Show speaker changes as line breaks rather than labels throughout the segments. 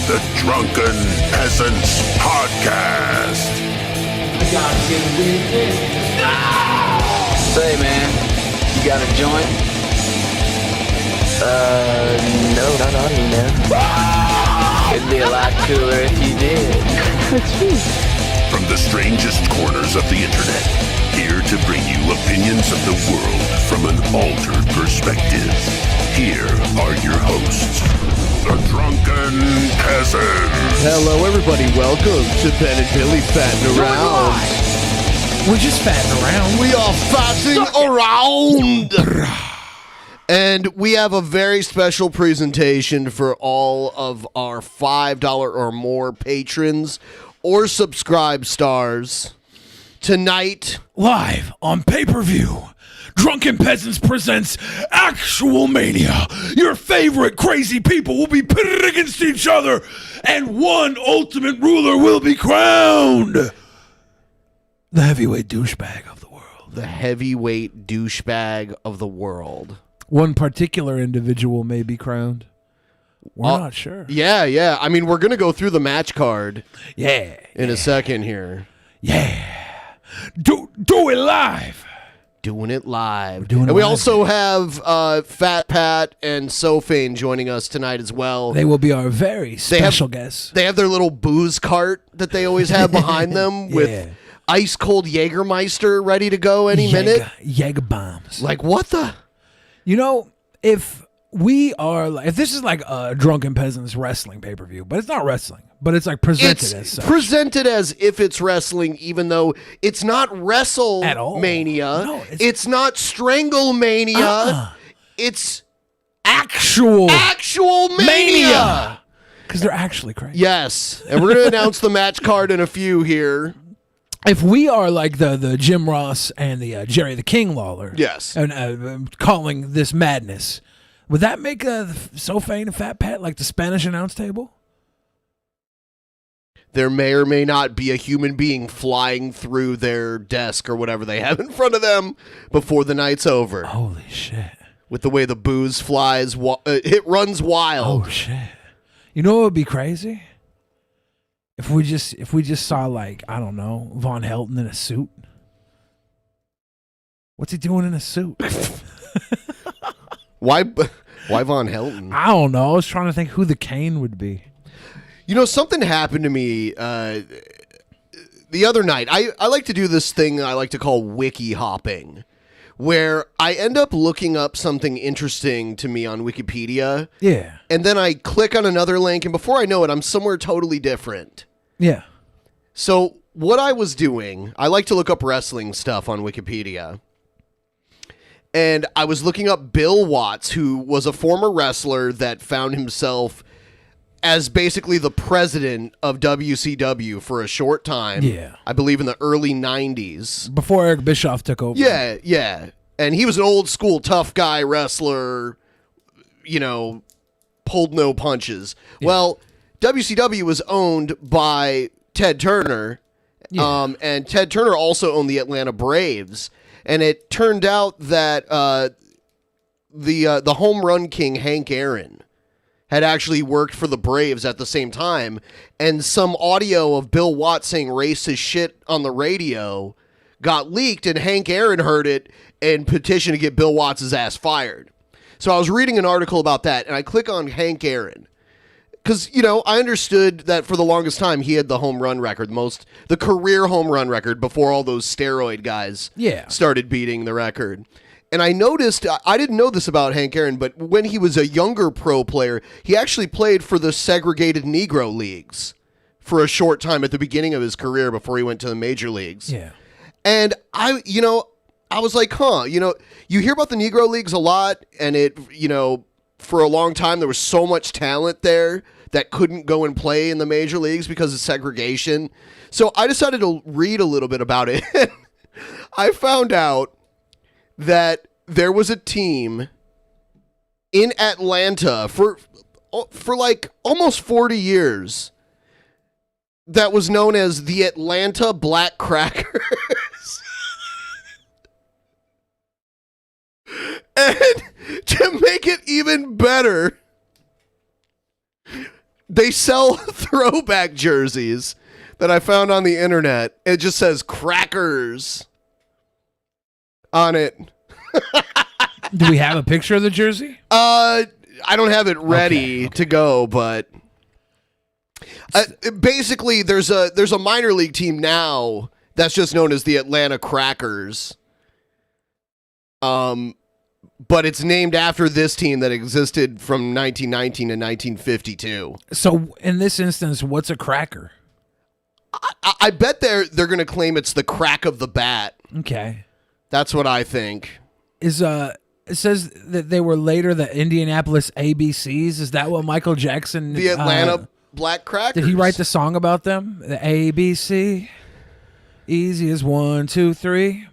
the Drunken Peasants Podcast.
Say, man, you got a joint? No, not on me, man. It'd be a lot cooler if you did.
From the strangest corners of the internet, here to bring you opinions of the world from an altered perspective. Here are your hosts, the Drunken Peasants.
Hello, everybody. Welcome to Ben and Billy Fattin' Around.
We're just fatting around.
We are fatting around. And we have a very special presentation for all of our $5 or more patrons or subscribe stars. Tonight,
Live on pay-per-view, Drunken Peasants presents Actual Mania. Your favorite crazy people will be pitted against each other, and one ultimate ruler will be crowned. The heavyweight douchebag of the world.
the heavyweight douchebag of the world.
One particular individual may be crowned. We're not sure.
Yeah. I mean, we're going to go through the match card
Yeah.
in a second here.
Yeah. Do it live.
Doing it live.
Doing it
and we
live.
also have Fat Pat and Sofane joining us tonight as well.
They will be our very special guests.
They have their little booze cart that they always have behind them with ice cold Jägermeister ready to go any minute.
Jaeger bombs.
Like, what the?
You know, if we are, if this is like a Drunken Peasants wrestling pay-per-view, but it's not wrestling, but it's like presented as such.
Presented as if it's wrestling, even though it's not WrestleMania.
At all. No,
it's not Stranglemania. It's
actual
Mania.
Because they're actually crazy.
Yes. And we're going to announce the match card in a few here.
If we are like the Jim Ross and the Jerry the King Lawler,
Yes.
and calling this madness, would that make Sofane and Fat Pat like the Spanish announce table?
There may or may not be a human being flying through their desk or whatever they have in front of them before the night's over.
Holy shit.
With the way the booze flies, it runs wild.
Oh shit. You know what would be crazy? If we just saw, like, I don't know, Vaughn Hilton in a suit. What's he doing in a suit?
Why Von Helton?
I don't know. I was trying to think who the Kane would be.
You know, something happened to me the other night. I like to do this thing I like to call wiki hopping, where I end up looking up something interesting to me on Wikipedia.
Yeah.
And then I click on another link, and before I know it, I'm somewhere totally different.
Yeah.
So what I was doing, I like to look up wrestling stuff on Wikipedia. And I was looking up Bill Watts, who was a former wrestler that found himself as basically the president of WCW for a short time.
Yeah.
I believe in the early 90s.
Before Eric Bischoff took over.
Yeah. And he was an old school tough guy wrestler, you know, pulled no punches. Yeah. Well, WCW was owned by Ted Turner.
Yeah.
And Ted Turner also owned the Atlanta Braves. And it turned out that the home run king, Hank Aaron, had actually worked for the Braves at the same time. And some audio of Bill Watts saying racist shit on the radio got leaked, and Hank Aaron heard it and petitioned to get Bill Watts' ass fired. So I was reading an article about that, and I click on Hank Aaron. Because, you know, I understood that for the longest time he had the home run record, the career home run record before all those steroid guys started beating the record. And I noticed, I didn't know this about Hank Aaron, but when he was a younger pro player, he actually played for the segregated Negro leagues for a short time at the beginning of his career before he went to the major leagues.
Yeah.
And I was like, you hear about the Negro leagues a lot, and for a long time, there was so much talent there that couldn't go and play in the major leagues because of segregation. So I decided to read a little bit about it. I found out that there was a team in Atlanta for like almost 40 years that was known as the Atlanta Black Crackers. And to make it even better, They sell throwback jerseys that I found on the internet. It just says Crackers on it.
Do we have a picture of the jersey?
I don't have it ready to go, but basically there's a minor league team now that's just known as the Atlanta Crackers. But it's named after this team that existed from 1919 to 1952.
So in this instance, what's a cracker?
I bet they're going to claim it's the crack of the bat.
Okay.
That's what I think.
It says that they were later the Indianapolis ABCs. Is that what Michael Jackson...
The Atlanta Black Crackers.
Did he write the song about them? The ABC? Easy as 1, 2, 3.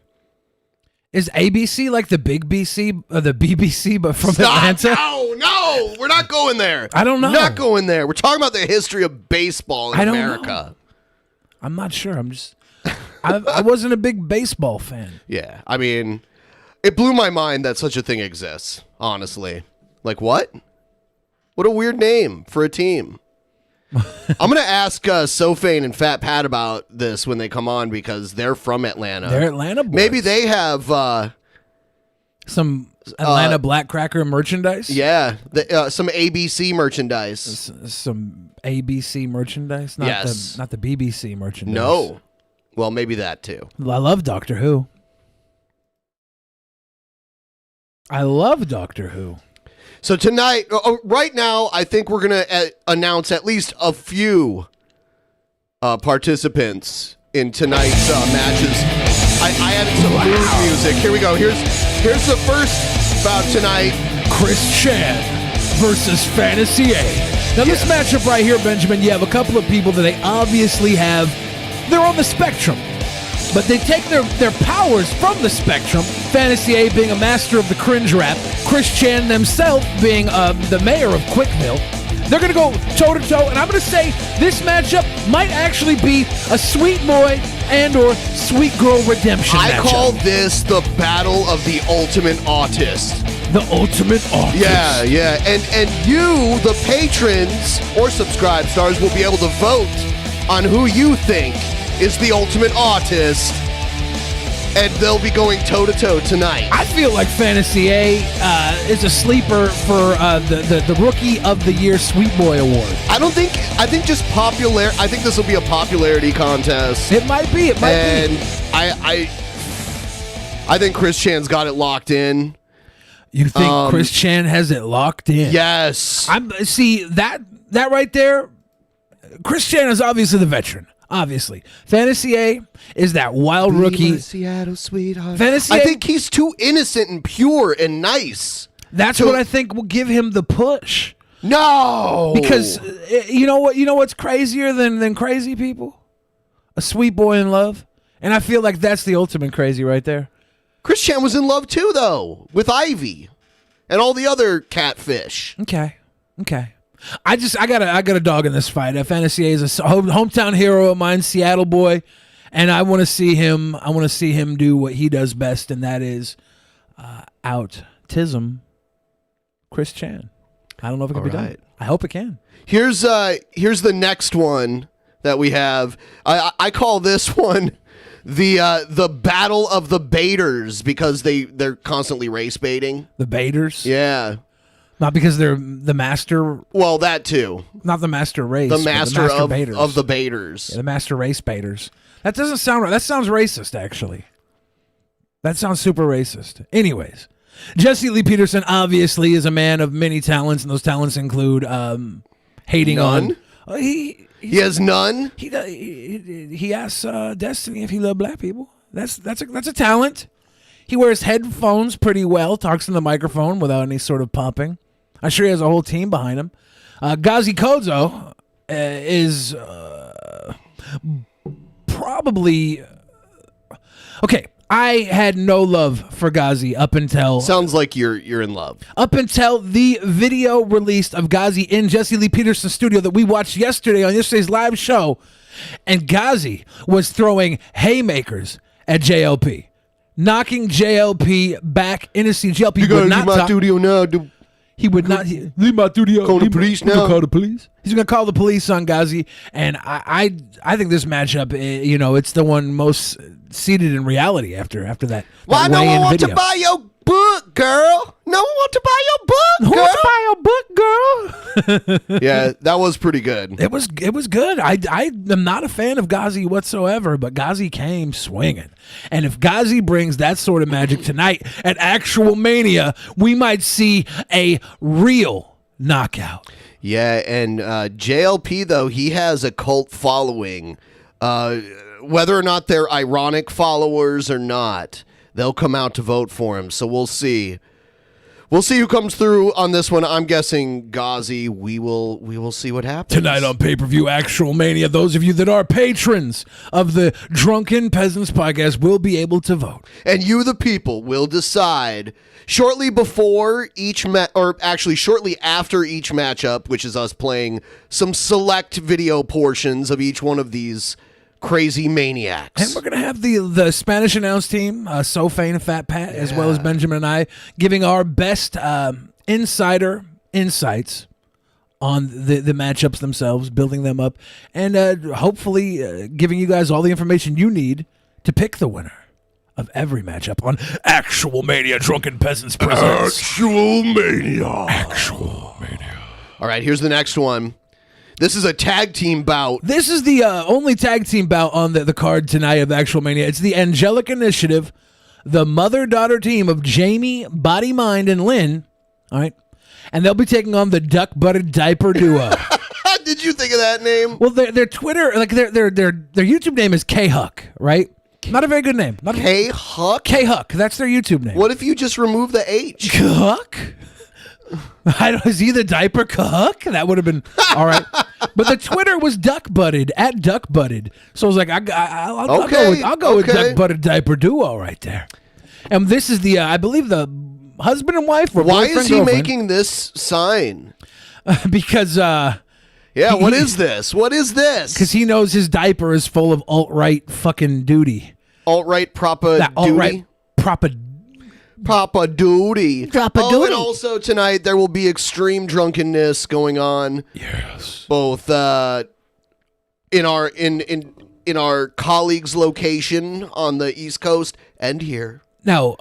Is ABC like the big BC or the BBC, but from Atlanta?
No, we're not going there.
I don't know.
Not going there. We're talking about the history of baseball in America.
Know. I'm not sure. I wasn't a big baseball fan.
Yeah, I mean, it blew my mind that such a thing exists, honestly. Like, what? What a weird name for a team. I'm going to ask Sofane and Fat Pat about this when they come on because they're from Atlanta.
They're Atlanta boys.
Maybe they have
some Atlanta Black Cracker merchandise?
Yeah, some ABC merchandise.
Some ABC merchandise? Not the BBC merchandise.
No. Well, maybe that too.
I love Doctor Who. So
tonight, right now, I think we're going to announce at least a few participants in tonight's matches. I added some mood music. Here we go. Here's the first bout tonight.
Chris Chan versus Fantasy A. Now this matchup right here, Benjamin, you have a couple of people that they obviously they're on the spectrum. But they take their powers from the spectrum, Fantasy A being a master of the cringe rap, Chris Chan themselves being the mayor of Quickville. They're going to go toe-to-toe, and I'm going to say this matchup might actually be a sweet boy and or sweet girl redemption matchup.
I call this the battle of the ultimate autist.
The ultimate autist.
Yeah. And you, the patrons or subscribe stars, will be able to vote on who you think is the ultimate autist, and they'll be going toe-to-toe tonight.
I feel like Fantasy A is a sleeper for the Rookie of the Year Sweet Boy Award.
I think just popular. I think this will be a popularity contest.
It might be.
And I think Chris Chan's got it locked in.
You think Chris Chan has it locked in?
Yes.
See that right there. Chris Chan is obviously the veteran. Obviously, Fantasy A is that wild rookie.
My Seattle sweetheart.
Fantasy
I think he's too innocent and pure and nice.
That's what I think will give him the push.
No,
because you know what? You know what's crazier than crazy people? A sweet boy in love, and I feel like that's the ultimate crazy right there.
Chris Chan was in love too, though, with Ivy and all the other catfish.
Okay. I got a dog in this fight. Fantasy A is a hometown hero of mine, Seattle boy, and I want to see him. I want to see him do what he does best, and that is autism. Chris Chan. I don't know if it can be done. I hope it can.
Here's the next one that we have. I call this one the battle of the baiters because they're constantly race baiting.
The baiters?
Yeah.
Not because they're the master.
Well, that too.
Not the master race.
The master of
baiters.
Of the baiters.
Yeah, the master race baiters. That doesn't sound right. That sounds racist, actually. That sounds super racist. Anyways, Jesse Lee Peterson obviously is a man of many talents, and those talents include hating
none?
on. He
has none.
He asks Destiny if he loved black people. That's a talent. He wears headphones pretty well. Talks in the microphone without any sort of popping. I'm sure he has a whole team behind him. Ghazi Kodzo is probably okay. I had no love for Ghazi up until...
Sounds like you're in love.
Up until the video released of Ghazi in Jesse Lee Peterson's studio that we watched yesterday on yesterday's live show. And Ghazi was throwing haymakers at JLP. Knocking JLP back into JLP.
You gotta do my studio now.
He would not leave my studio.
Call the police now.
Call the police. He's going to call the police on Ghazi, and I think this matchup, it's the one most seated in reality after that.
Why no one want to buy your book, girl? No one want to buy your book, girl.
Who wants to buy your book, girl?
Yeah, that was pretty good.
It was good. I am not a fan of Ghazi whatsoever, but Ghazi came swinging. And if Ghazi brings that sort of magic tonight at actual Mania, we might see a real knockout.
Yeah, and JLP, though, he has a cult following. Whether or not they're ironic followers or not, they'll come out to vote for him. So we'll see. We'll see who comes through on this one. I'm guessing Ghazi. We will see what happens.
Tonight on Pay-Per-View Actual Mania, those of you that are patrons of the Drunken Peasants podcast will be able to vote.
And you, the people, will decide shortly before each shortly after each matchup, which is us playing some select video portions of each one of these crazy maniacs.
And we're going to have the Spanish announce team, Sophie and Fat Pat, as well as Benjamin and I, giving our best insider insights on the matchups themselves, building them up, and hopefully giving you guys all the information you need to pick the winner of every matchup on Actual Mania. Drunken Peasants presents
Actual Mania.
Actual Mania.
All right, here's the next one. This is a tag team bout.
This is the only tag team bout on the card tonight of Actual Mania. It's the Angelica Initiative, the mother-daughter team of Jamie, Body, Mind, and Lynn. All right. And they'll be taking on the Duck-Butted Diaper Duo.
Did you think of that name?
Well, their Twitter, like their YouTube name is K-Huck, right? Not a very good name.
K-Huck?
K-Huck. That's their YouTube name.
What if you just remove the H?
K-Huck? Is he the diaper cook? That would have been all right. But the Twitter was duck-butted, at duck-butted. So I was like, I'll go with duck-butted diaper duo right there. And this is I believe the husband and wife. Or
why is he making this sign?
Because
what is this? What is this?
Because he knows his diaper is full of alt-right fucking duty.
Alt-right duty?
Alt-right
Papa Duty.
Papa Duty.
And also tonight there will be extreme drunkenness going on.
Yes.
Both in our colleagues' location on the East Coast and here.
Now,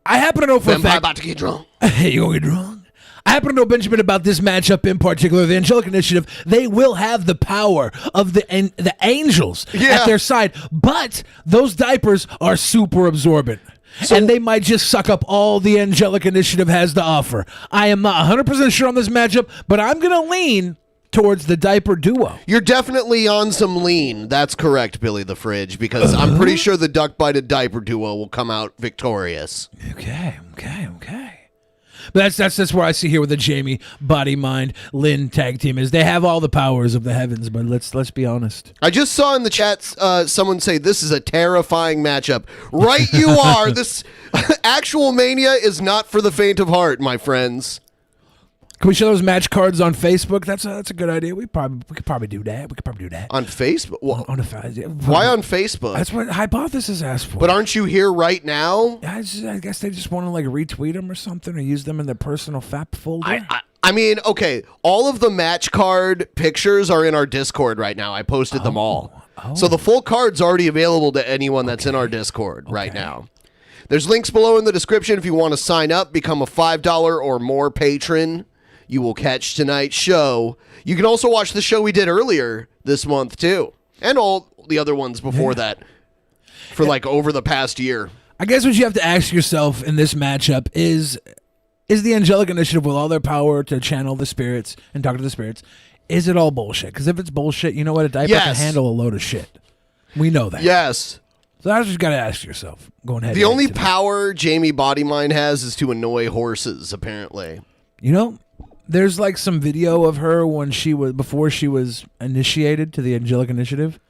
I happen to know for a fact.
about to get drunk.
Hey, you gonna get drunk? I happen to know, Benjamin, about this matchup in particular, the Angelica Initiative. They will have the power of the angels at their side, but those diapers are super absorbent. And they might just suck up all the Angelic Initiative has to offer. I am not 100% sure on this matchup, but I'm going to lean towards the diaper duo.
You're definitely on some lean. That's correct, Billy the Fridge, because I'm pretty sure the duck-butted diaper duo will come out victorious.
Okay. But that's where I see here with the Jamie, Body, Mind, Lynn tag team is. They have all the powers of the heavens, but let's be honest.
I just saw in the chat someone say this is a terrifying matchup. Right, you are. This Actual Mania is not for the faint of heart, my friends.
Can we show those match cards on Facebook? That's a good idea. We could probably do that.
On Facebook? Well,
why
on Facebook?
That's what Hypothesis asked for.
But aren't you here right now?
I guess they just want to retweet them or something, or use them in their personal FAP folder.
I mean, okay, all of the match card pictures are in our Discord right now. I posted them all. So the full card's already available to anyone that's in our Discord right now. There's links below in the description if you want to sign up, become a $5 or more patron. You will catch tonight's show. You can also watch the show we did earlier this month, too. And all the other ones before that for over the past year.
I guess what you have to ask yourself in this matchup is the Angelic Initiative, with all their power to channel the spirits and talk to the spirits, is it all bullshit? Because if it's bullshit, you know what? A diaper can handle a load of shit. We know that.
Yes.
So that's what you got to ask yourself. Going ahead.
The only power Jamie Body Mind has is to annoy horses, apparently.
There's some video of her before she was initiated to the Angelic Initiative.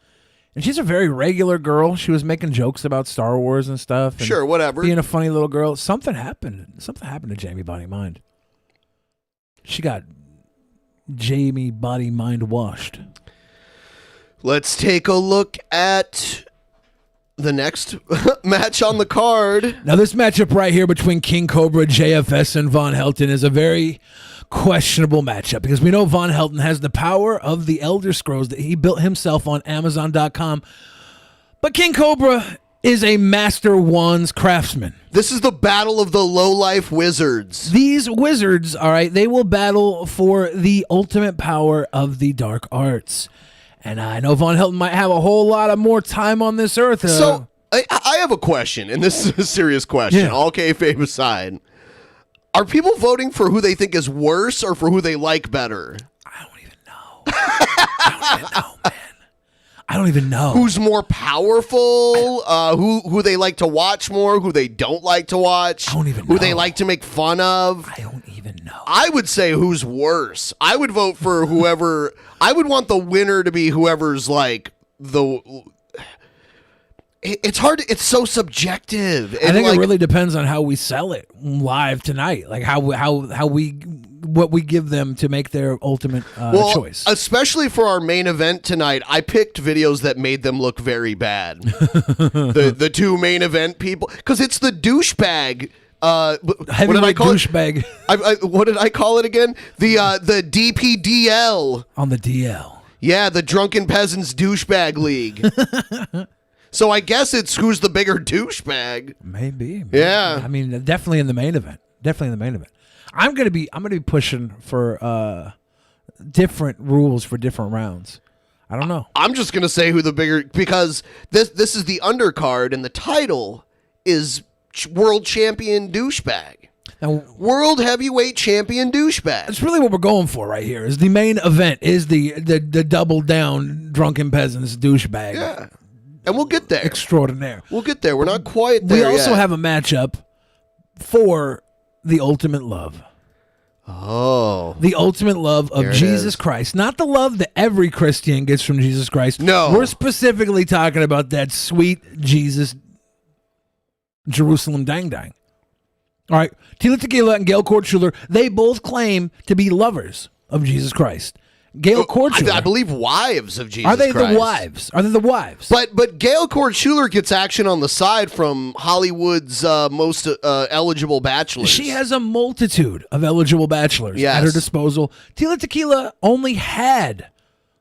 And she's a very regular girl. She was making jokes about Star Wars and stuff. And
sure, whatever.
Being a funny little girl. Something happened. Something happened to Jamie Body Mind. She got Jamie Body Mind washed.
Let's take a look at the next match on the card.
Now, this matchup right here between King Cobra, JFS, and Von Helton is a very questionable matchup because we know Von Helton has the power of the Elder Scrolls that he built himself on Amazon.com. But King Cobra is a master wands craftsman.
This is the battle of the low-life wizards.
These wizards, all right, they will battle for the ultimate power of the dark arts. And I know Von Helton might have a whole lot of more time on this earth.
So I have a question, and this is a serious question.
Yeah.
All kayfabe aside. Are people voting for who they think is worse or for who they like better?
I don't even know, man. I don't even know.
Who's more powerful? Who they like to watch more? Who they don't like to watch?
I don't even
Who
know.
they like to make fun of?
I don't even know.
I would say who's worse. I would vote for whoever. I would want the winner to be whoever's like the. It's hard. It's so subjective.
I think it really depends on how we sell it live tonight. Like how we what we give them to make their ultimate choice.
Especially for our main event tonight, I picked videos that made them look very bad. the two main event people, because it's the douchebag.
Heavyweight douchebag.
What did I call it again? The DPDL
On the DL.
Yeah, the Drunken Peasants Douchebag League. So I guess it's who's the bigger douchebag.
Maybe.
Yeah.
I mean, definitely in the main event. I'm gonna be pushing for different rules for different rounds. I don't know.
I'm just gonna say who the bigger, because this is the undercard and the title is World Champion Douchebag.
Now,
World Heavyweight Champion Douchebag.
that's really what we're going for right here. Is the main event is the double down Drunken Peasants Douchebag.
Yeah. And we'll get there.
Extraordinaire.
We'll get there. We're not quite there
We also
yet.
have a matchup for the ultimate love.
Oh.
The ultimate love of
There it
Jesus
is.
Christ. Not the love that every Christian gets from Jesus Christ.
No.
We're specifically talking about that sweet Jesus Jerusalem dang dang. All right. Tila Tequila and Gayle Shuler, they both claim to be lovers of Jesus Christ. Gayle Shuler.
I believe wives of Jesus
Are they
Christ.
the wives? Are they the wives?
But Gayle Shuler gets action on the side from Hollywood's most eligible bachelors.
She has a multitude of eligible bachelors
Yes.
at her disposal. Tila Tequila only had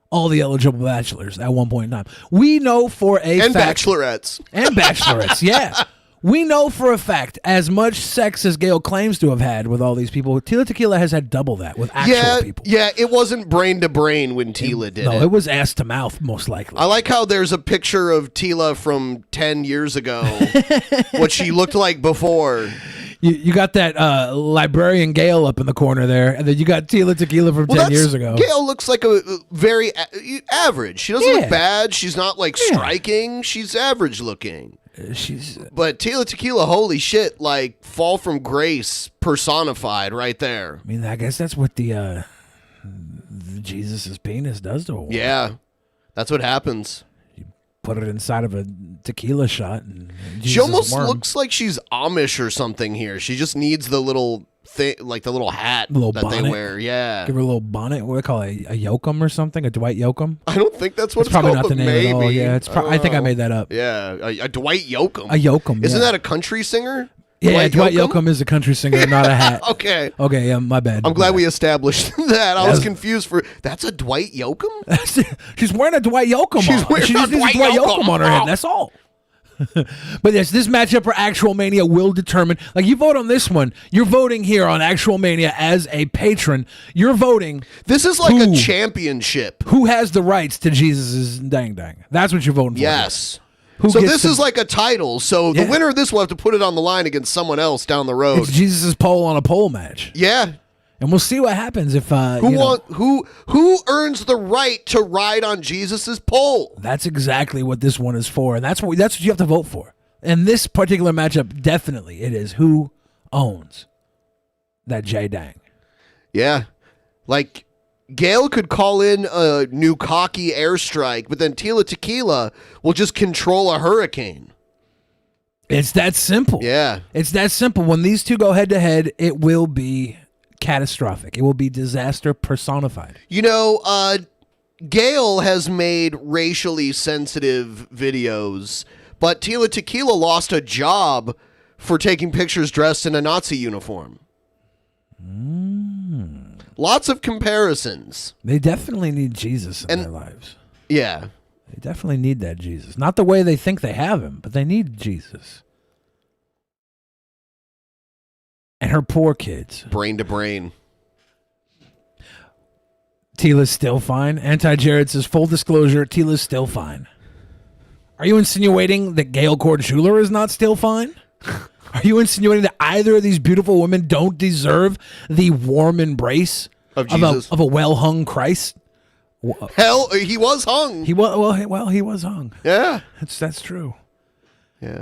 all the eligible bachelors at one point in time. We know for a
and
fact.
bachelorettes.
And bachelorettes, yeah. We know for a fact, as much sex as Gayle claims to have had with all these people, Tila Tequila has had double that with actual people.
Yeah, it wasn't brain to brain when Tila did
No,
it.
it was ass to mouth, most likely.
I like how there's a picture of Tila from 10 years ago, what she looked like before.
You got that librarian Gayle up in the corner there, and then you got Tila Tequila from 10 years ago.
Gayle looks like a very average. She doesn't
Yeah.
look bad. She's not like striking. She's average looking.
She's
But Tila Tequila, holy shit, like fall from grace personified right there.
I mean, I guess that's what the Jesus' penis does to a woman.
Yeah, that's what happens.
Put it inside of a tequila shot. And
She almost looks like she's Amish or something here. She just needs the little thing, like the little hat
Little
that they
bonnet.
wear. Yeah.
Give her a little bonnet. What do they call it? A yokum or something? A Dwight Yoakam?
I don't think that's what
It's
it's
probably
called,
not the
but
name
maybe.
at all. Yeah, it's. I think I made that up.
Yeah, a Dwight Yoakam.
A Yoakam.
Isn't
yeah.
that a country singer?
Yeah, Dwight Yoakam is a country singer, not a hat.
Okay.
Okay, yeah, my bad.
I'm glad we established that. I was
Yes.
confused for that's a Dwight Yoakam?
She's wearing a Dwight Yoakam.
She's
on.
wearing
She
a
just needs
Dwight
a Dwight
Yoakam.
Yoakam on her head. That's all. But yes, this matchup for Actual Mania will determine. Like, you vote on this one, you're voting here on Actual Mania as a patron. You're voting
This is like a
Who?
championship.
who has the rights to Jesus' dang dang. That's what you're voting for.
Yes.
Who
So
gets
this
to-
is like a title. So
Yeah.
the winner of this will have to put it on the line against someone else down the road.
It's Jesus' pole on a pole match,
Yeah.
and we'll see what happens if
Who earns the right to ride on Jesus's pole?
That's exactly what this one is for, and that's what you have to vote for. And this particular matchup, definitely, it is who owns that J dang.
Yeah. Like Gayle could call in a new cocky airstrike, but then Tila Tequila will just control a hurricane.
It's that simple.
Yeah.
It's that simple. When these two go head to head, it will be catastrophic. It will be disaster personified.
You know, Gayle has made racially sensitive videos, but Tila Tequila lost a job for taking pictures dressed in a Nazi uniform. Lots of comparisons.
They definitely need Jesus in their lives.
Yeah.
They definitely need that Jesus. Not the way they think they have him, but they need Jesus. And her poor kids.
Brain to brain.
Tila's still fine. Anti-Jared says, full disclosure, Tila's still fine. Are you insinuating that Gayle Shuler is not still fine? Are you insinuating that either of these beautiful women don't deserve the warm embrace
of Jesus?
Of a well-hung Christ?
Hell, he was hung.
He was hung.
Yeah.
That's true.
Yeah.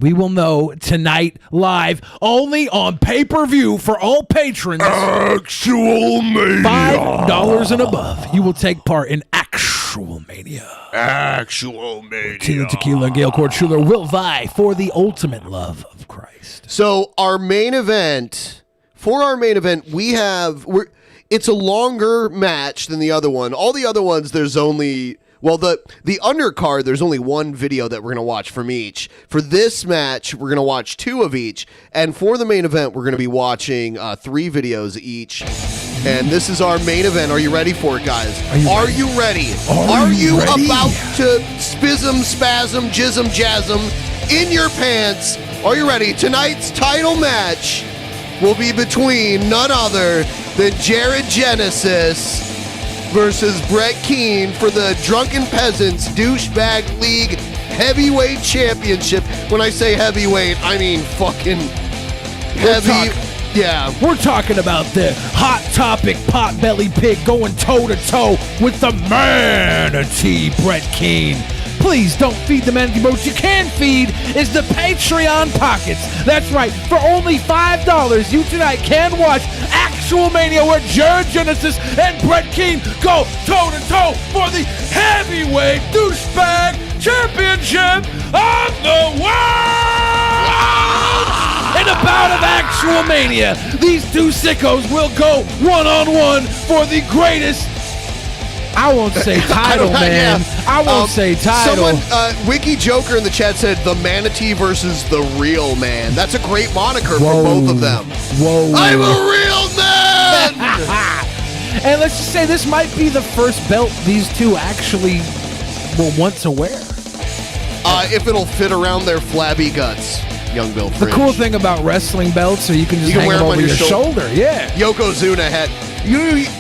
We will know tonight live only on pay-per-view for all patrons.
Actual Mania.
$5 and above. You will take part in Actual Mania.
Actual Mania.
Tila Tequila and Gayle Shuler will vie for the ultimate love of Christ.
So for our main event, it's a longer match than the other one. All the other ones, there's only... Well, the undercard, there's only one video that we're going to watch from each. For this match, we're going to watch 2 of each. And for the main event, we're going to be watching 3 videos each. And this is our main event. Are you ready for it, guys? Are you ready? Are you about to spasm, jism, jasm in your pants? Are you ready? Tonight's title match will be between none other than Jared Genesis versus Brett Keane for the Drunken Peasants Douchebag League Heavyweight Championship. When I say heavyweight, I mean fucking heavy. Yeah.
We're talking about the hot topic pot-belly pig going toe-to-toe with the manatee, Brett Keane. Please don't feed the manatee, but what you can feed is the Patreon pockets. That's right. For only $5, you tonight can watch Actual Mania where Jared Genesis and Brett Keane go toe-to-toe for the heavyweight douchebag championship of the world! In a bout of Actual Mania, these two sickos will go one-on-one for the greatest... I won't say title, man. Yeah. I won't say title.
Someone, Wiki Joker in the chat said the manatee versus the real man. That's a great moniker for both of them.
Whoa.
I'm a real man!
And let's just say this might be the first belt these two actually will want to wear.
If it'll fit around their flabby guts, young Bill Fringe.
The cool thing about wrestling belts is you can just hang them over your shoulder. Yeah.
Yokozuna had...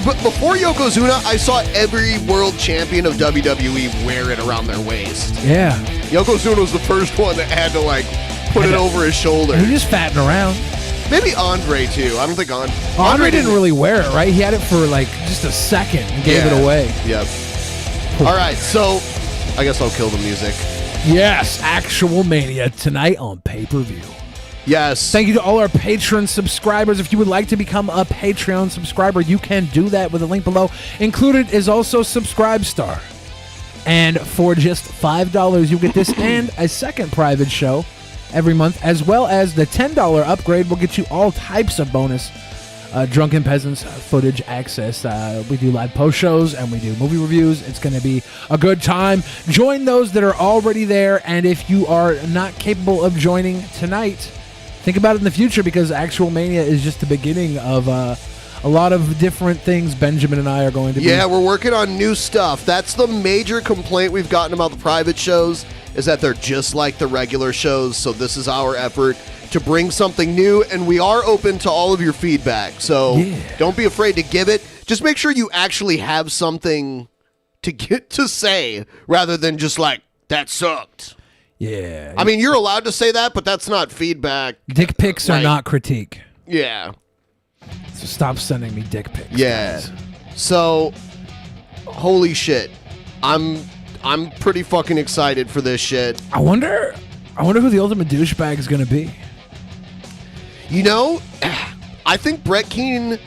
But before Yokozuna, I saw every world champion of WWE wear it around their waist.
Yeah.
Yokozuna was the first one that had to, put it over his shoulder.
He just fatting around.
Maybe Andre, too. I don't think
Andre didn't really wear it, right? He had it for, just a second and gave it away.
Yep. All right, so I guess I'll kill the music.
Yes, Actual Mania tonight on pay-per-view.
Yes.
Thank you to all our Patreon subscribers. If you would like to become a Patreon subscriber, you can do that with a link below. Included is also Subscribestar. And for just $5, you get this and a second private show every month, as well as the $10 upgrade will get you all types of bonus Drunken Peasants footage access. We do live post shows and we do movie reviews. It's going to be a good time. Join those that are already there, and if you are not capable of joining tonight, think about it in the future, because Actual Mania is just the beginning of a lot of different things Benjamin and I are going to be.
Yeah, we're working on new stuff. That's the major complaint we've gotten about the private shows, is that they're just like the regular shows. So this is our effort to bring something new, and we are open to all of your feedback. So don't be afraid to give it. Just make sure you actually have something to get to say, rather than just that sucked.
Yeah.
I mean, you're allowed to say that, but that's not feedback.
Dick pics are not critique.
Yeah.
So stop sending me dick pics.
Yeah.
Guys.
So, holy shit. I'm pretty fucking excited for this shit.
I wonder who the ultimate douchebag is going to be.
You know, I think Brett Keane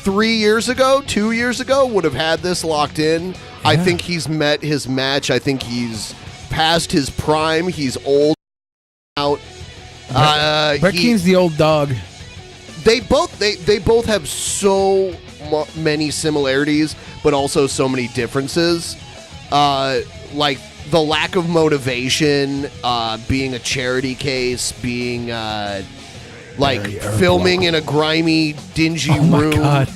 2 years ago, would have had this locked in. Yeah. I think he's met his match. I think he's past his prime. He's old out.
Brett Keane's the old dog.
They both have so many similarities, but also so many differences. the lack of motivation, being a charity case, being filming in a grimy, dingy room.
My God.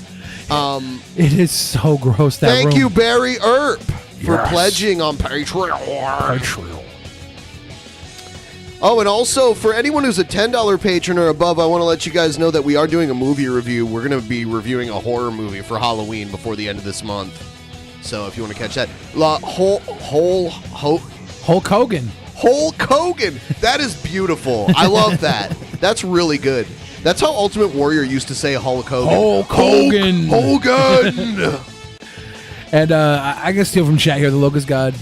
It is so gross. That
Thank
room.
you, Barry Earp, for
Yes.
pledging on Patreon. Oh, and also, for anyone who's a $10 patron or above, I want to let you guys know that we are doing a movie review. We're going to be reviewing a horror movie for Halloween before the end of this month. So if you want to catch that.
Hulk Hogan.
Hulk Hogan. That is beautiful. I love that. That's really good. That's how Ultimate Warrior used to say Hulk Hogan.
Hulk Hogan.
Hogan.
And I can steal from chat here, the Locust God.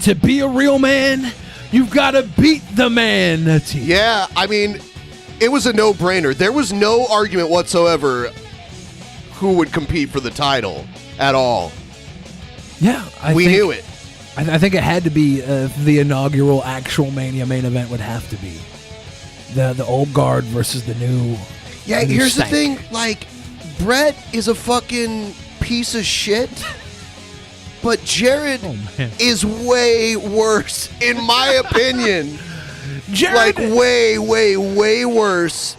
To be a real man, you've got to beat the man.
Yeah, I mean, it was a no-brainer. There was no argument whatsoever who would compete for the title at all.
Yeah.
We knew it.
I think it had to be the inaugural actual Mania main event would have to be. The old guard versus the new.
Yeah,
the new
here's
stank.
the thing. Like, Brett is a fucking piece of shit. But Jared is way worse, in my opinion.
Jared,
like way, way, way worse.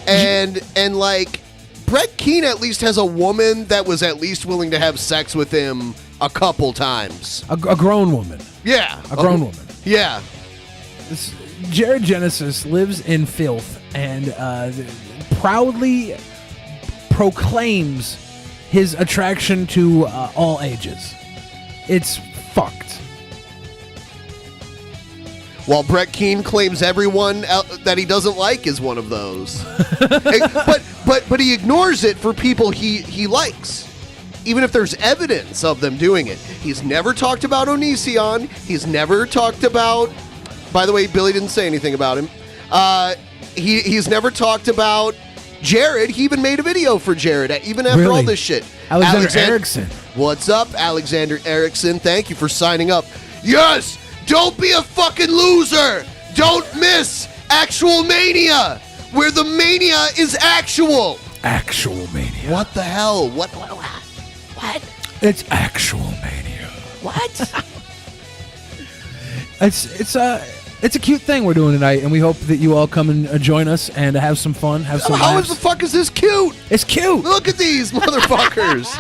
And like Brett Keane at least has a woman that was at least willing to have sex with him a couple times.
a grown woman.
Yeah,
A grown woman.
Yeah,
Jared Genesis lives in filth and proudly proclaims his attraction to all ages. It's fucked.
While Brett Keane claims everyone that he doesn't like is one of those. but he ignores it for people he likes. Even if there's evidence of them doing it. He's never talked about Onision. He's never talked about... By the way, Billy didn't say anything about him. He's never talked about Jared. He even made a video for Jared, even after all this shit.
Alexander Erickson.
What's up, Alexander Erickson? Thank you for signing up. Yes! Don't be a fucking loser! Don't miss Actual Mania! Where the mania is actual!
Actual Mania.
What the hell? What?
It's actual Mania.
What?
It's a cute thing we're doing tonight, and we hope that you all come and join us and have some fun, have some
How
laughs.
the fuck is this cute?
It's cute.
Look at these motherfuckers!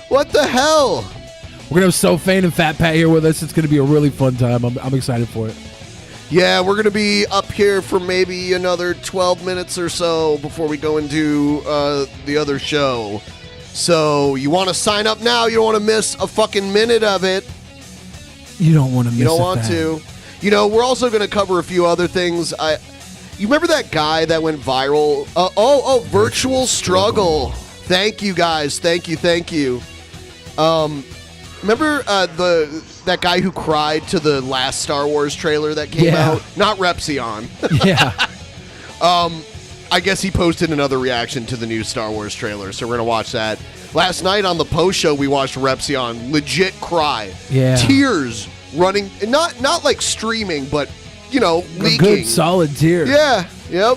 What the hell?
We're gonna have Sophane and Fat Pat here with us. It's gonna be a really fun time. I'm excited for it.
Yeah, we're gonna be up here for maybe another 12 minutes or so before we go into the other show. So you want to sign up now? You don't want to miss a fucking minute of it.
You don't want to miss.
You don't want to. You know, we're also going to cover a few other things. You remember that guy that went viral? Virtual Struggle. Thank you, guys. Thank you. Remember that guy who cried to the last Star Wars trailer that came out? Not Repsion.
Yeah.
I guess he posted another reaction to the new Star Wars trailer, so we're going to watch that. Last night on the post show, we watched Repsion legit cry.
Yeah.
Tears running, not like streaming, but, leaking.
A good solid tear.
Yeah, yep.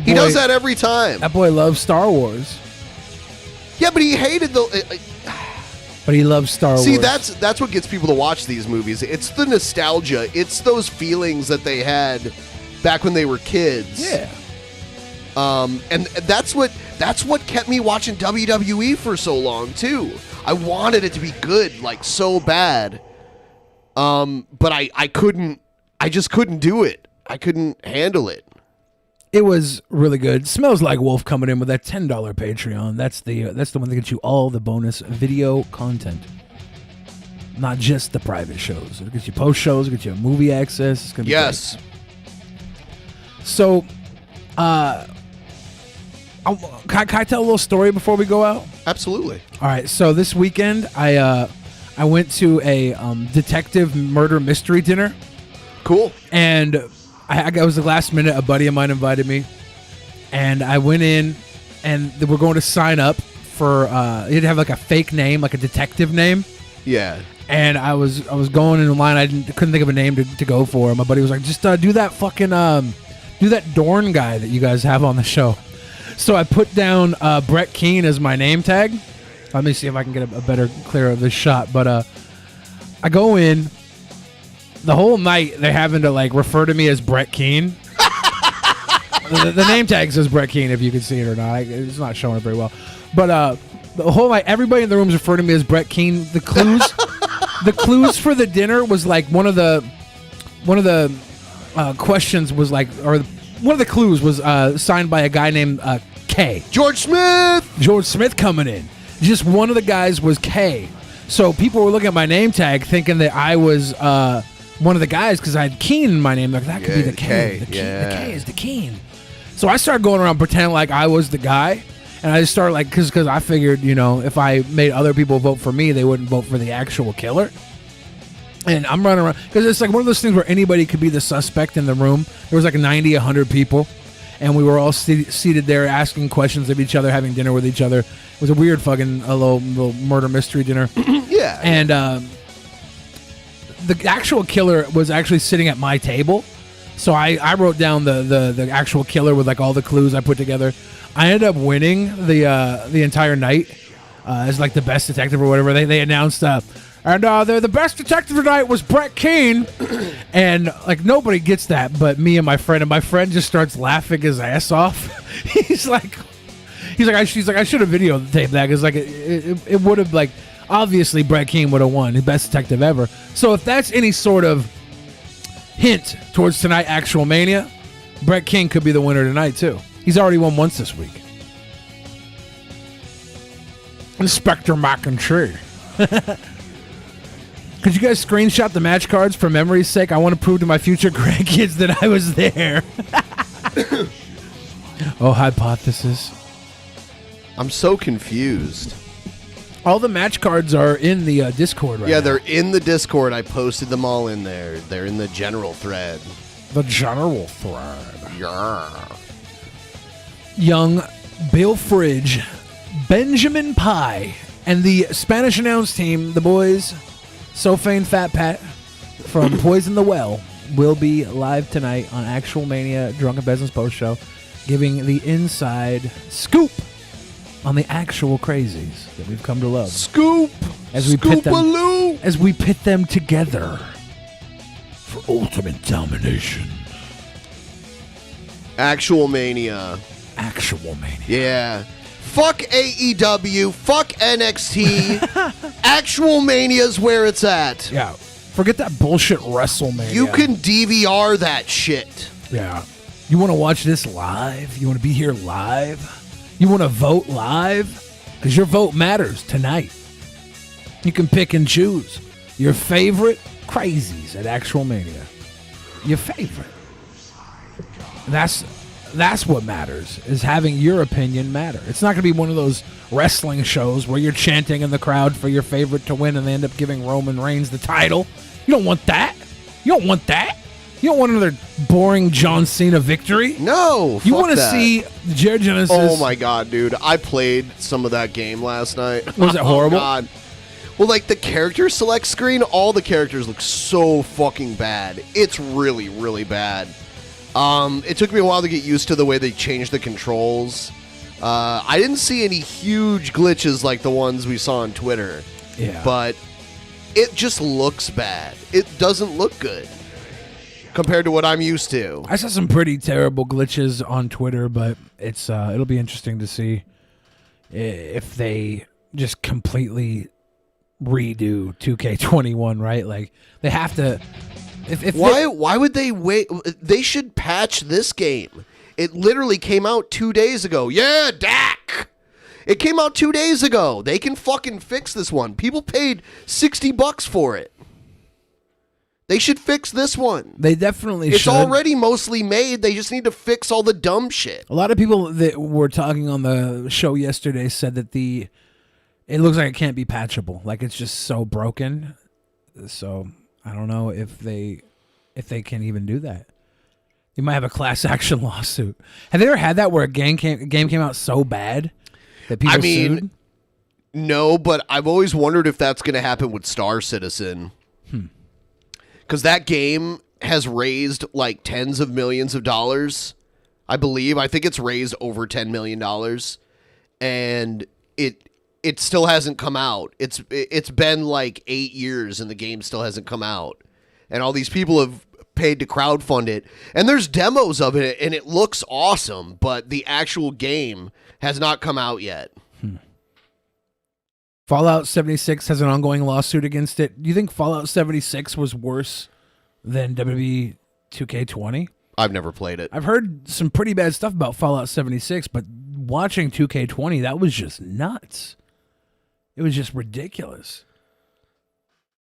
He does that every time.
That boy loves Star Wars.
Yeah, but he hated
But he loves Star Wars.
See, that's what gets people to watch these movies. It's the nostalgia. It's those feelings that they had back when they were kids.
Yeah.
And that's what kept me watching WWE for so long too. I wanted it to be good, like so bad. But I just couldn't do it. I couldn't handle it.
It was really good. Smells Like Wolf coming in with that $10 Patreon. That's the one that gets you all the bonus video content. Not just the private shows. It gets you post shows, it gets you movie access. It's gonna be
Yes.
great. So can I tell a little story before we go out?
Absolutely.
All right. So this weekend, I went to a detective murder mystery dinner.
Cool.
And it was the last minute. A buddy of mine invited me, and I went in, and we're going to sign up for. You'd have like a fake name, like a detective name.
Yeah.
And I was going in line. I couldn't think of a name to go for. My buddy was like, just do that fucking do that Dorn guy that you guys have on the show. So I put down Brett Keane as my name tag. Let me see if I can get a better clear of this shot. But I go in, the whole night they're having to like refer to me as Brett Keane. the name tag says Brett Keane, if you can see it or not. It's not showing it very well. But the whole night, everybody in the room is referring to me as Brett Keane. The clues for the dinner was like one of the questions was like, or one of the clues was signed by a guy named K.
George Smith
coming in. Just one of the guys was K. So people were looking at my name tag thinking that I was one of the guys because I had Keen in my name. Like, that could be the K. The K is the Keen. So I started going around pretending like I was the guy. And I just started like, because I figured, if I made other people vote for me, they wouldn't vote for the actual killer. And I'm running around, because it's like one of those things where anybody could be the suspect in the room. There was like 90, 100 people. And we were all seated there asking questions of each other, having dinner with each other. It was a weird fucking little murder mystery dinner.
Yeah.
And the actual killer was actually sitting at my table. So I wrote down the actual killer with like all the clues I put together. I ended up winning the entire night as like the best detective or whatever. They announced the best detective tonight was Brett Keane. And like nobody gets that but me and my friend. And my friend just starts laughing his ass off. She's like, I should have videotaped that because like it would have like obviously Brett Keane would have won, the best detective ever. So if that's any sort of hint towards tonight, Actual Mania, Brett Keane could be the winner tonight too. He's already won once this week. Inspector Mac and Cheese. Could you guys screenshot the match cards for memory's sake? I want to prove to my future grandkids that I was there. Oh, hypothesis.
I'm so confused.
All the match cards are in the Discord right now.
Yeah, they're in the Discord. I posted them all in there. They're in the general thread.
The general thread.
Yeah.
Young Bill Fridge, Benjamin Pie, and the Spanish announce team, the boys, Sofane Fat Pat from Poison the Well, will be live tonight on Actual Mania Drunken Peasants Post Show, giving the inside scoop on the actual crazies that we've come to love.
Scoop!
As we pit them together for ultimate domination.
Actual Mania.
Actual Mania.
Yeah. Fuck AEW. Fuck NXT. Actual Mania's where it's at.
Yeah. Forget that bullshit WrestleMania.
You can DVR that shit.
Yeah. You want to watch this live? You want to be here live? You want to vote live? Because your vote matters tonight. You can pick and choose your favorite crazies at Actual Mania. Your favorite. That's what matters, is having your opinion matter. It's not going to be one of those wrestling shows where you're chanting in the crowd for your favorite to win and they end up giving Roman Reigns the title. You don't want that. You don't want that. You don't want another boring John Cena victory.
No,
you want to see Jared Genesis.
Oh my god, dude. I played some of that game last night.
Was it horrible?
Oh god. Well, like the character select screen, all the characters look so fucking bad. It's really, really bad. It took me a while to get used to the way they changed the controls. I didn't see any huge glitches like the ones we saw on Twitter.
Yeah.
But it just looks bad. It doesn't look good compared to what I'm used to.
I saw some pretty terrible glitches on Twitter, but it's it'll be interesting to see if they just completely redo 2K21, right? Like they have to. Why
would they wait? They should patch this game. It literally came out 2 days ago. Yeah, Dak. It came out 2 days ago. They can fucking fix this one. People paid $60 for it. They should fix this one.
They definitely should.
It's already mostly made. They just need to fix all the dumb shit.
A lot of people that were talking on the show yesterday said that it looks like it can't be patchable. Like it's just so broken. So I don't know if they can even do that. You might have a class action lawsuit. Have they ever had that where a game came out so bad that people sued?
No, but I've always wondered if that's going to happen with Star Citizen. Because that game has raised like tens of millions of dollars, I believe. I think it's raised over $10 million. And it still hasn't come out. It's been like 8 years and the game still hasn't come out. and all these people have paid to crowdfund it. And there's demos of it, and it looks awesome, but the actual game has not come out yet.
Fallout 76 has an ongoing lawsuit against it. Do you think Fallout 76 was worse than WWE 2K20?
I've never played it.
I've heard some pretty bad stuff about Fallout 76, but watching 2K20, that was just nuts. It was just ridiculous.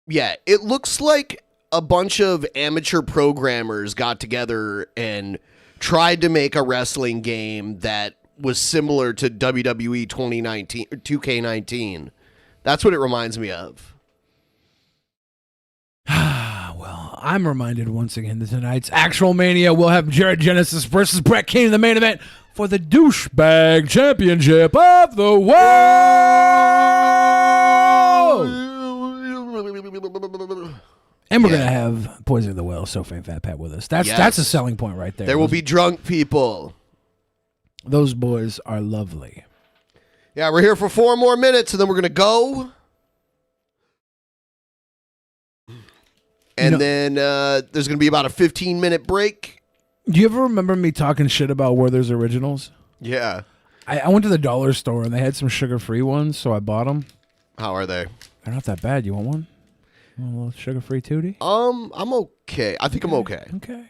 Yeah, it looks like a bunch of amateur programmers got together and tried to make a wrestling game that was similar to WWE 2019 or 2K19. That's what it reminds me of.
Well, I'm reminded once again that tonight's actual Mania will have Jared Genesis versus Brett King in the main event for the Douchebag Championship of the World. And we're going to have Poison of the Well, Sofa and Fat Pat with us. That's a selling point right there.
There will be drunk people.
Those boys are lovely.
Yeah, we're here for 4 more minutes, and then we're going to go. And then there's going to be about a 15-minute break.
Do you ever remember me talking shit about Werther's Originals?
Yeah.
I went to the dollar store, and they had some sugar-free ones, so I bought them.
How are they?
They're not that bad. You want one? You want a little sugar-free tootie?
I'm okay. I think I'm okay.
Okay.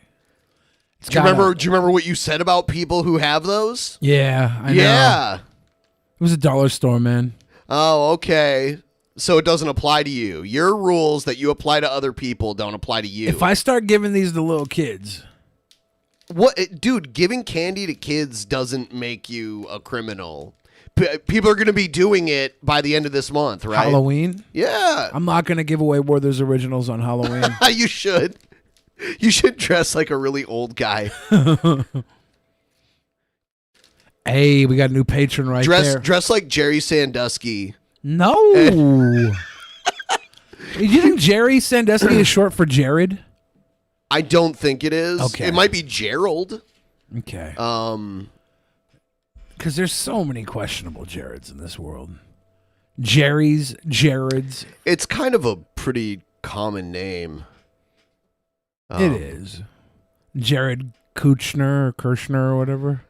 Do you remember what you said about people who have those?
Yeah, I know.
Yeah.
It was a dollar store, man.
Oh, okay. So it doesn't apply to you. Your rules that you apply to other people don't apply to you.
If I start giving these to little kids...
What, dude, giving candy to kids doesn't make you a criminal. People are going to be doing it by the end of this month, right?
Halloween?
Yeah.
I'm not going to give away Werther's Originals on Halloween.
You should. You should dress like a really old guy.
Hey, we got a new patron there.
Dress like Jerry Sandusky.
No. Do you think Jerry Sandusky is short for Jared?
I don't think it is.
Okay.
It might be Gerald.
Okay. Because there's so many questionable Jareds in this world. Jareds.
It's kind of a pretty common name.
It is. Jared Kushner or Kirshner or whatever.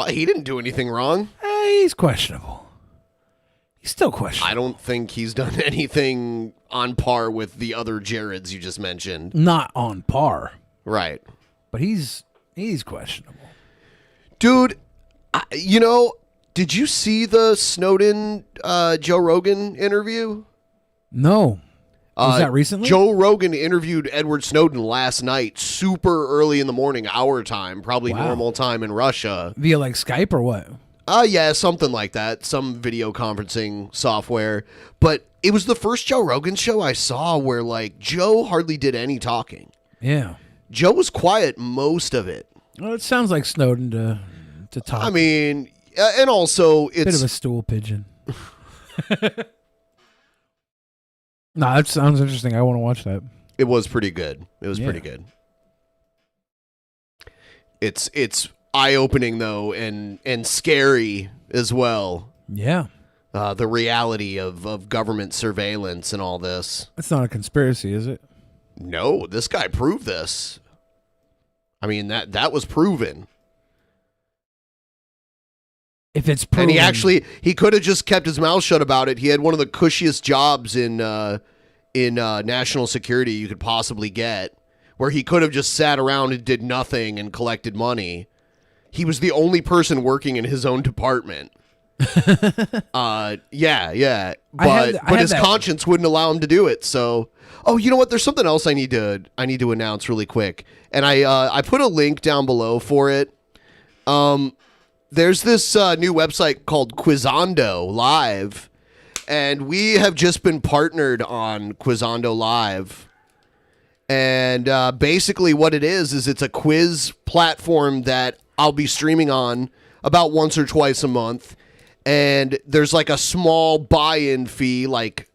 He didn't do anything wrong.
He's questionable. He's still questionable.
I don't think he's done anything on par with the other Jareds you just mentioned.
Not on par.
Right.
But he's questionable.
Dude, did you see the Snowden Joe Rogan interview?
No. Was that recently?
Joe Rogan interviewed Edward Snowden last night, super early in the morning, our time, probably normal time in Russia.
Via like Skype or what?
Yeah, something like that. Some video conferencing software. But it was the first Joe Rogan show I saw where, like, Joe hardly did any talking.
Yeah.
Joe was quiet most of it.
Well, it sounds like Snowden to talk.
I mean, and also it's...
Bit of a stool pigeon. No, that sounds interesting. I want to watch that.
It was pretty good. It was pretty good. It's eye-opening, though, and scary as well.
Yeah.
The reality of government surveillance and all this.
It's not a conspiracy, is it?
No, this guy proved this. I mean, that was proven.
If it's proven.
And he could have just kept his mouth shut about it. He had one of the cushiest jobs in national security you could possibly get, where he could have just sat around and did nothing and collected money. He was the only person working in his own department. Yeah. But his conscience wouldn't allow him to do it. So, you know what? There's something else I need to announce really quick. And I put a link down below for it. There's this new website called Quizando Live, and we have just been partnered on Quizando Live. And basically what it is it's a quiz platform that I'll be streaming on about once or twice a month. And there's like a small buy-in fee, like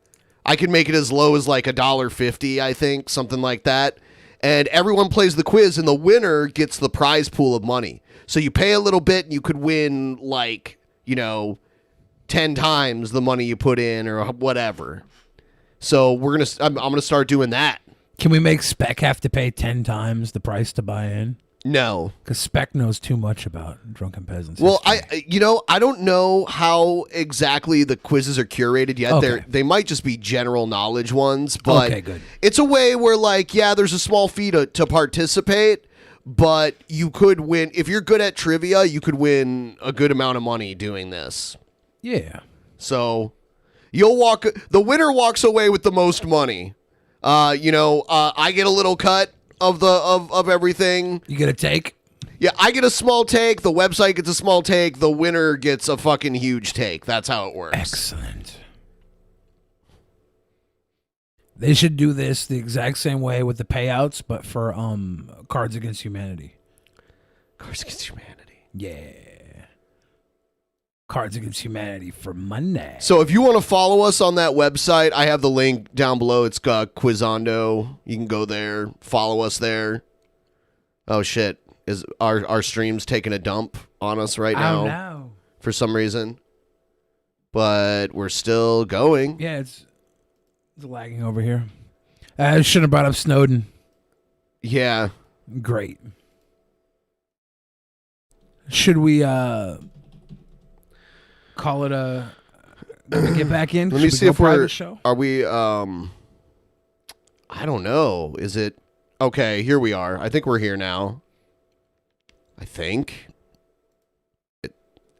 I can make it as low as like $1.50, I think, something like that. And everyone plays the quiz, and the winner gets the prize pool of money. So you pay a little bit, and you could win like, 10 times the money you put in or whatever. So I'm gonna start doing that.
Can we make Spec have to pay 10 times the price to buy in?
No.
Because Spec knows too much about Drunken Peasants.
Well,
history.
I don't know how exactly the quizzes are curated yet.
Okay.
They might just be general knowledge ones, but
Okay, good.
it's a way where, like, yeah, there's a small fee to participate, but you could win. If you're good at trivia, you could win a good amount of money doing this.
Yeah.
So the winner walks away with the most money. I get a little cut of everything.
You get a take?
Yeah, I get a small take. The website gets a small take. The winner gets a fucking huge take. That's how it works.
Excellent. They should do this the exact same way with the payouts, but for Cards Against Humanity.
Cards Against Humanity.
Yeah. Cards Against Humanity for Monday.
So if you want to follow us on that website, I have the link down below. It's got Quizando. You can go there, follow us there. Oh shit. Is our stream's taking a dump on us right now?
Oh no.
For some reason. But we're still going.
Yeah, it's lagging over here. I shouldn't have brought up Snowden.
Yeah.
Great. Should we call it a get back in?
Let me see if
we're show?
Are we I don't know. Is it okay, here we are. I think we're here now. I think.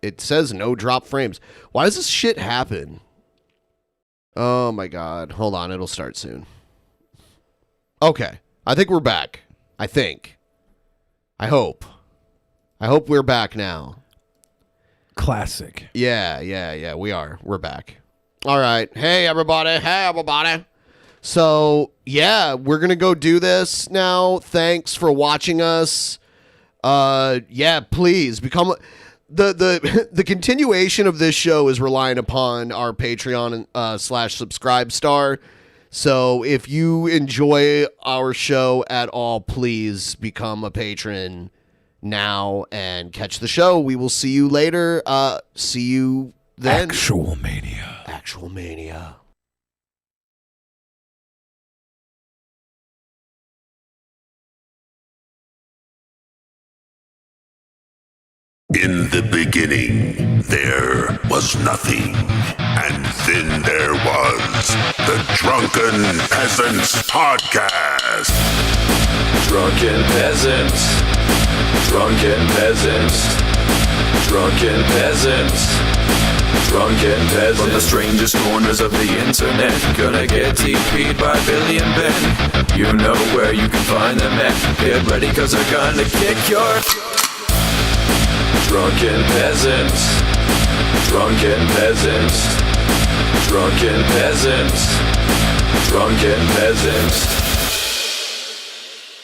It says no drop frames. Why does this shit happen? Oh my god. Hold on, it'll start soon. Okay. I think we're back. I think. I hope we're back now.
Classic.
Yeah, we are. We're back. All right. Hey, everybody. So, yeah, we're going to go do this now. Thanks for watching us. Yeah, please become... The continuation of this show is relying upon our Patreon /subscribe star. So if you enjoy our show at all, please become a patron now and catch the show. We will see you later. See you then.
Actual Mania.
In the beginning, there was nothing. And then there was the Drunken Peasants Podcast.
Drunken peasants, drunken peasants, drunken peasants, drunken peasants. From the strangest corners of the internet, gonna get TP'd by Billy and Ben. You know where you can find them at. Get ready, cause they're gonna kick your... Drunken peasants, drunken peasants, drunken peasants, drunken peasants.